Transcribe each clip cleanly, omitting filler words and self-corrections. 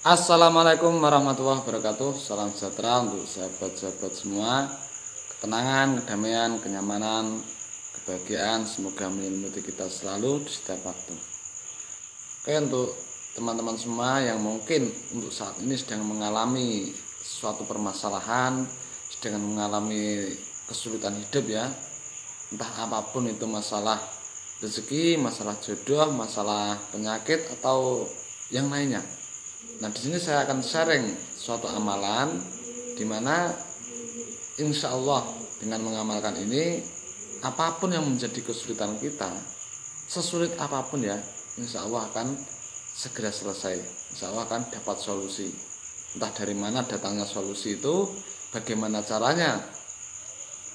Assalamualaikum warahmatullahi wabarakatuh. Salam sejahtera untuk sahabat-sahabat semua. Ketenangan, kedamaian, kenyamanan, kebahagiaan semoga menyelimuti kita selalu di setiap waktu. Oke, untuk teman-teman semua yang mungkin untuk saat ini sedang mengalami suatu permasalahan, sedang mengalami kesulitan hidup ya, entah apapun itu, masalah rezeki, masalah jodoh, masalah penyakit atau yang lainnya. Nah, di sini saya akan sharing suatu amalan di mana insya Allah dengan mengamalkan ini, apapun yang menjadi kesulitan kita, sesulit apapun ya, insya Allah akan segera selesai. Insya Allah akan dapat solusi. Entah dari mana datangnya solusi itu, bagaimana caranya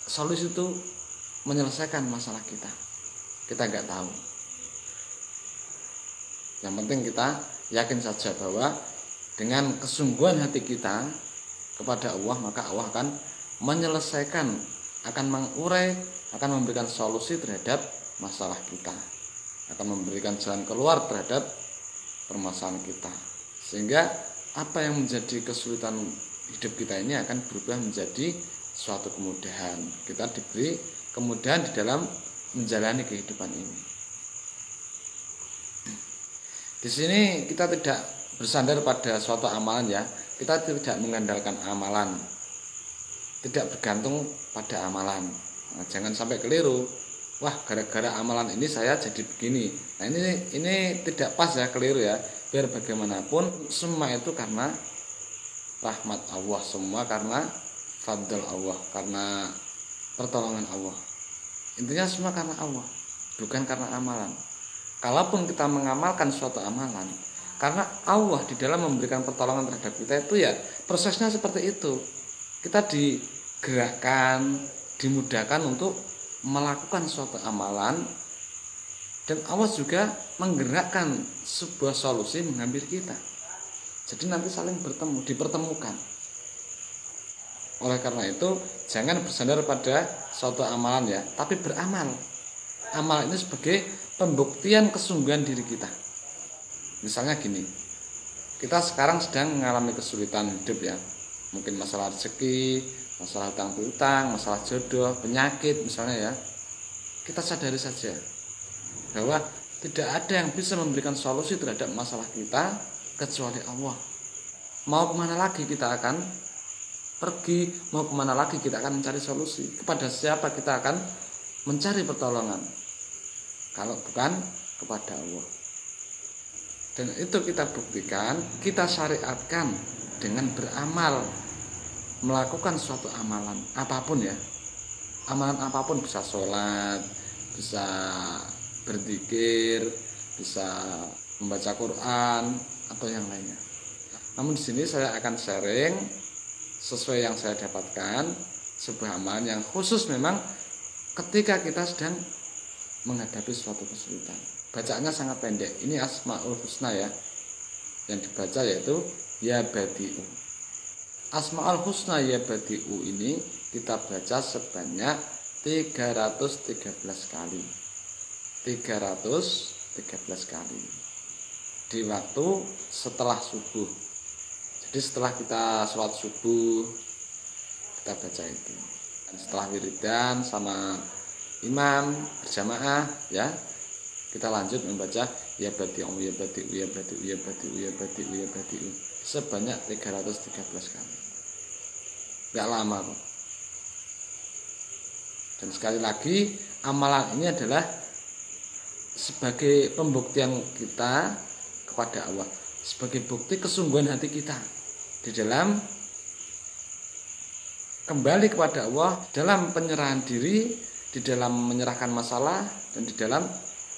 solusi itu menyelesaikan masalah kita nggak tahu. Yang penting kita yakin saja bahwa dengan kesungguhan hati kita kepada Allah, maka Allah akan menyelesaikan, akan mengurai, akan memberikan solusi terhadap masalah kita, akan memberikan jalan keluar terhadap permasalahan kita, sehingga apa yang menjadi kesulitan hidup kita ini akan berubah menjadi suatu kemudahan. Kita diberi kemudahan di dalam menjalani kehidupan ini. Di sini kita tidak bersandar pada suatu amalan ya. Kita tidak mengandalkan amalan, tidak bergantung pada amalan. Nah, jangan sampai keliru. Wah, gara-gara amalan ini saya jadi begini. Nah, ini tidak pas ya, keliru ya. Biar bagaimanapun semua itu karena rahmat Allah, semua karena fadl Allah, karena pertolongan Allah. Intinya semua karena Allah, bukan karena amalan. Kalaupun kita mengamalkan suatu amalan, karena Allah di dalam memberikan pertolongan terhadap kita itu ya, prosesnya seperti itu. Kita digerakkan, dimudahkan untuk melakukan suatu amalan, dan Allah juga menggerakkan sebuah solusi menghampiri kita. Jadi nanti saling bertemu, dipertemukan. Oleh karena itu, jangan bersandar pada suatu amalan ya, tapi beramal. Amal ini sebagai pembuktian kesungguhan diri kita. Misalnya gini, kita sekarang sedang mengalami kesulitan hidup ya, mungkin masalah rezeki, masalah hutang piutang, masalah jodoh, penyakit misalnya ya. Kita sadari saja bahwa tidak ada yang bisa memberikan solusi terhadap masalah kita kecuali Allah. Mau kemana lagi kita akan pergi, mau kemana lagi kita akan mencari solusi, kepada siapa kita akan mencari pertolongan kalau bukan kepada Allah. Dan itu kita buktikan, kita syariatkan dengan beramal, melakukan suatu amalan apapun ya. Amalan apapun, bisa sholat, bisa berzikir, bisa membaca Quran atau yang lainnya. Namun di sini saya akan sharing sesuai yang saya dapatkan, sebuah amalan yang khusus memang ketika kita sedang menghadapi suatu kesulitan. Bacaannya sangat pendek. Ini Asmaul Husna ya. Yang dibaca yaitu Ya Badi'u. Asmaul Husna Ya Badi'u ini kita baca sebanyak 313 kali. 313 kali. Di waktu setelah subuh. Jadi setelah kita sholat subuh, kita baca itu. Dan setelah wiridan sama imam berjamaah ya, kita lanjut membaca Ya Badi'u, Ya Badi'u, Ya Badi'u, Ya Badi'u, Ya Badi'u, Ya Badi'u sebanyak 313 kali. Gak lama kok. Dan sekali lagi, amalan ini adalah sebagai pembuktian kita kepada Allah, sebagai bukti kesungguhan hati kita di dalam kembali kepada Allah, dalam penyerahan diri, di dalam menyerahkan masalah, dan di dalam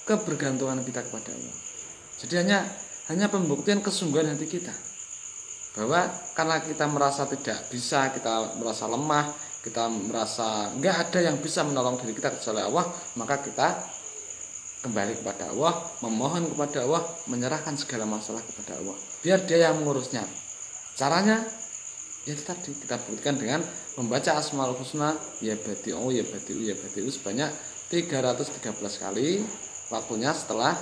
kebergantungan kita kepada Allah. Jadi hanya pembuktian kesungguhan hati kita, bahwa karena kita merasa tidak bisa, kita merasa lemah, kita merasa nggak ada yang bisa menolong diri kita kecuali Allah, maka kita kembali kepada Allah, memohon kepada Allah, menyerahkan segala masalah kepada Allah, biar Dia yang mengurusnya. Caranya ya tadi kita buktikan dengan membaca Asmaul Husna Ya Badi'u, Ya Badi'u, Ya Badi'u sebanyak 313 kali, waktunya setelah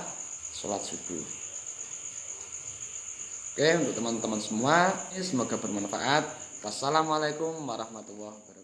sholat subuh. Oke, untuk teman-teman semua, semoga bermanfaat. Wassalamualaikum warahmatullahi wabarakatuh.